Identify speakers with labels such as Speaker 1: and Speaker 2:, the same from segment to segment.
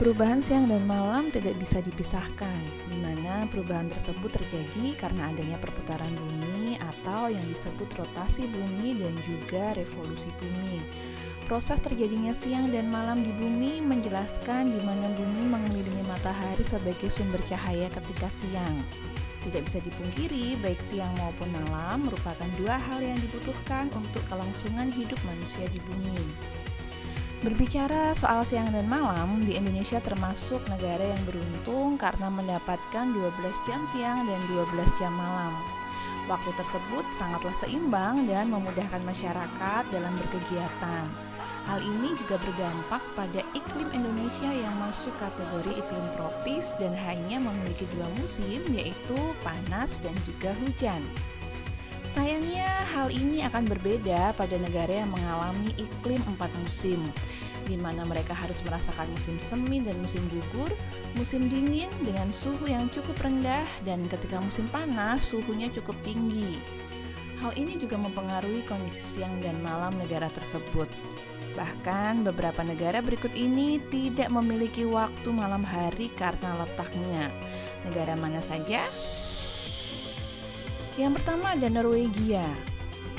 Speaker 1: Perubahan siang dan malam tidak bisa dipisahkan, di mana perubahan tersebut terjadi karena adanya perputaran bumi atau yang disebut rotasi bumi dan juga revolusi bumi. Proses terjadinya siang dan malam di bumi menjelaskan di mana bumi mengelilingi matahari sebagai sumber cahaya ketika siang. Tidak bisa dipungkiri, baik siang maupun malam merupakan dua hal yang dibutuhkan untuk kelangsungan hidup manusia di bumi. Berbicara soal siang dan malam, di Indonesia termasuk negara yang beruntung karena mendapatkan 12 jam siang dan 12 jam malam. Waktu tersebut sangatlah seimbang dan memudahkan masyarakat dalam berkegiatan. Hal ini juga berdampak pada iklim Indonesia yang masuk kategori iklim tropis dan hanya memiliki dua musim, yaitu panas dan juga hujan. Sayangnya hal ini akan berbeda pada negara yang mengalami iklim 4 musim, di mana mereka harus merasakan musim semi dan musim gugur, musim dingin dengan suhu yang cukup rendah, dan ketika musim panas suhunya cukup tinggi. Hal ini juga mempengaruhi kondisi siang dan malam negara tersebut. Bahkan beberapa negara berikut ini tidak memiliki waktu malam hari karena letaknya. Negara mana saja? Yang pertama ada Norwegia.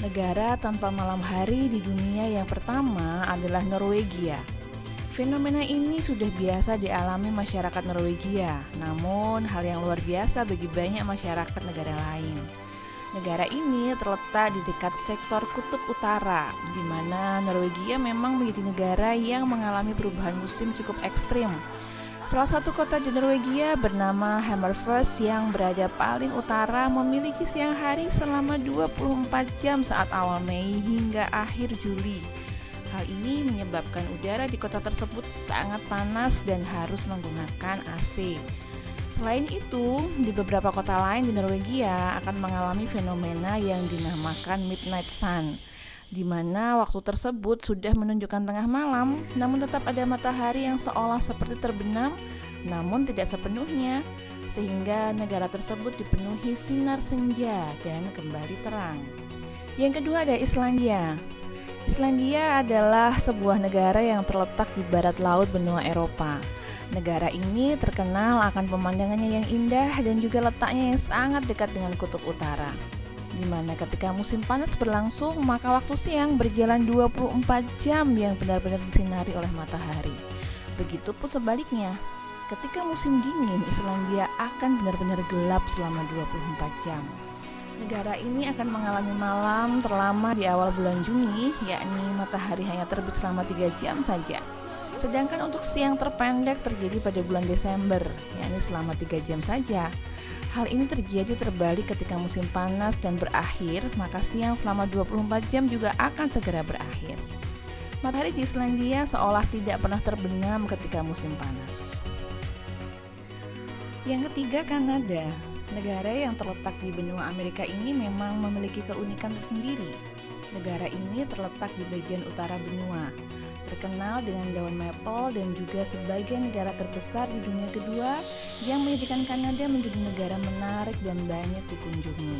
Speaker 1: Negara tanpa malam hari di dunia yang pertama adalah Norwegia. Fenomena ini sudah biasa dialami masyarakat Norwegia, namun hal yang luar biasa bagi banyak masyarakat negara lain. Negara ini terletak di dekat sektor kutub utara, di mana Norwegia memang menjadi negara yang mengalami perubahan musim cukup ekstrim. Salah satu kota di Norwegia bernama Hammerfest yang berada paling utara memiliki siang hari selama 24 jam saat awal Mei hingga akhir Juli. Hal ini menyebabkan udara di kota tersebut sangat panas dan harus menggunakan AC. Selain itu, di beberapa kota lain di Norwegia akan mengalami fenomena yang dinamakan Midnight Sun, di mana waktu tersebut sudah menunjukkan tengah malam, namun tetap ada matahari yang seolah seperti terbenam, namun tidak sepenuhnya, sehingga negara tersebut dipenuhi sinar senja dan kembali terang. Yang kedua ada Islandia. Islandia adalah sebuah negara yang terletak di barat laut benua Eropa. Negara ini terkenal akan pemandangannya yang indah dan juga letaknya yang sangat dekat dengan kutub utara, di mana ketika musim panas berlangsung, maka waktu siang berjalan 24 jam yang benar-benar disinari oleh matahari. Begitupun sebaliknya, ketika musim dingin, Islandia akan benar-benar gelap selama 24 jam. Negara ini akan mengalami malam terlama di awal bulan Juni, yakni matahari hanya terbit selama 3 jam saja. Sedangkan untuk siang terpendek terjadi pada bulan Desember, yakni selama 3 jam saja. Hal ini terjadi terbalik ketika musim panas dan berakhir, maka siang selama 24 jam juga akan segera berakhir. Matahari di Islandia seolah tidak pernah terbenam ketika musim panas. Yang ketiga, Kanada. Negara yang terletak di benua Amerika ini memang memiliki keunikan tersendiri. Negara ini terletak di bagian utara benua, terkenal dengan daun maple dan juga sebagai negara terbesar di dunia kedua yang menjadikan Kanada menjadi negara menarik dan banyak dikunjungi.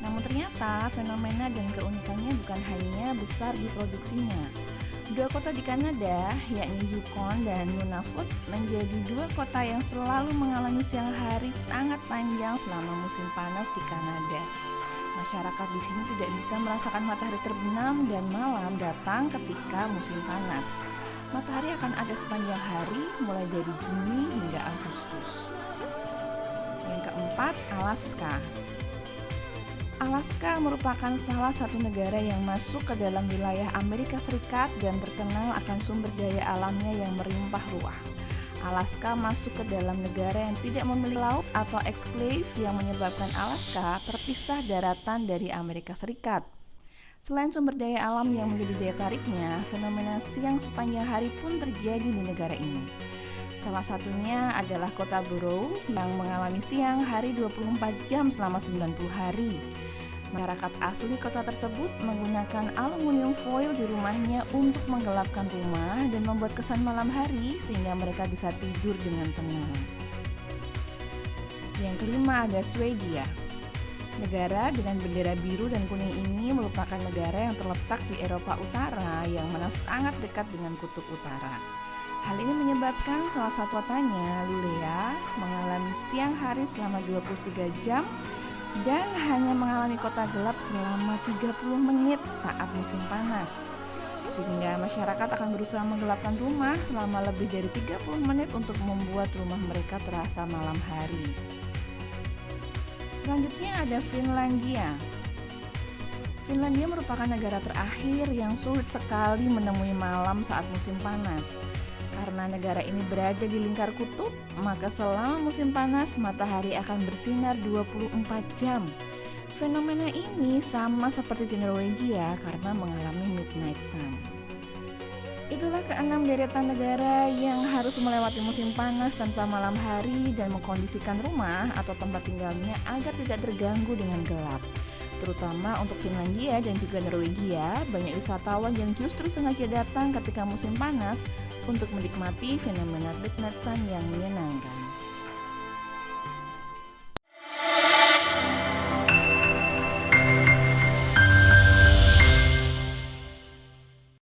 Speaker 1: Namun ternyata fenomena dan keunikannya bukan hanya besar di produksinya. Dua kota di Kanada, yakni Yukon dan Nunavut, menjadi dua kota yang selalu mengalami siang hari sangat panjang selama musim panas di Kanada. Masyarakat di sini tidak bisa merasakan matahari terbenam dan malam datang ketika musim panas. Matahari akan ada sepanjang hari mulai dari Juni hingga Agustus. Yang keempat, Alaska. Alaska merupakan salah satu negara yang masuk ke dalam wilayah Amerika Serikat dan terkenal akan sumber daya alamnya yang melimpah ruah. Alaska masuk ke dalam negara yang tidak memiliki laut atau exclave yang menyebabkan Alaska terpisah daratan dari Amerika Serikat. Selain sumber daya alam yang menjadi daya tariknya, fenomena siang sepanjang hari pun terjadi di negara ini. Salah satunya adalah kota Borough yang mengalami siang hari 24 jam selama 90 hari. Masyarakat asli kota tersebut menggunakan aluminium foil di rumahnya untuk menggelapkan rumah dan membuat kesan malam hari sehingga mereka bisa tidur dengan tenang. Yang kelima ada Swedia. Negara dengan bendera biru dan kuning ini merupakan negara yang terletak di Eropa Utara yang mana sangat dekat dengan kutub utara. Hal ini menyebabkan salah satu kotanya, Lulea, mengalami siang hari selama 23 jam dan hanya mengalami kota gelap selama 30 menit saat musim panas. Sehingga masyarakat akan berusaha menggelapkan rumah selama lebih dari 30 menit untuk membuat rumah mereka terasa malam hari. Selanjutnya ada Finlandia. Finlandia merupakan negara terakhir yang sulit sekali menemui malam saat musim panas. Karena negara ini berada di lingkar kutub, maka selama musim panas matahari akan bersinar 24 jam. Fenomena ini sama seperti di Norwegia karena mengalami midnight sun. Itulah keenam deretan negara yang harus melewati musim panas tanpa malam hari dan mengkondisikan rumah atau tempat tinggalnya agar tidak terganggu dengan gelap. Terutama untuk Finlandia dan juga Norwegia, banyak wisatawan yang justru sengaja datang ketika musim panas untuk menikmati fenomena midnight sun yang menyenangkan.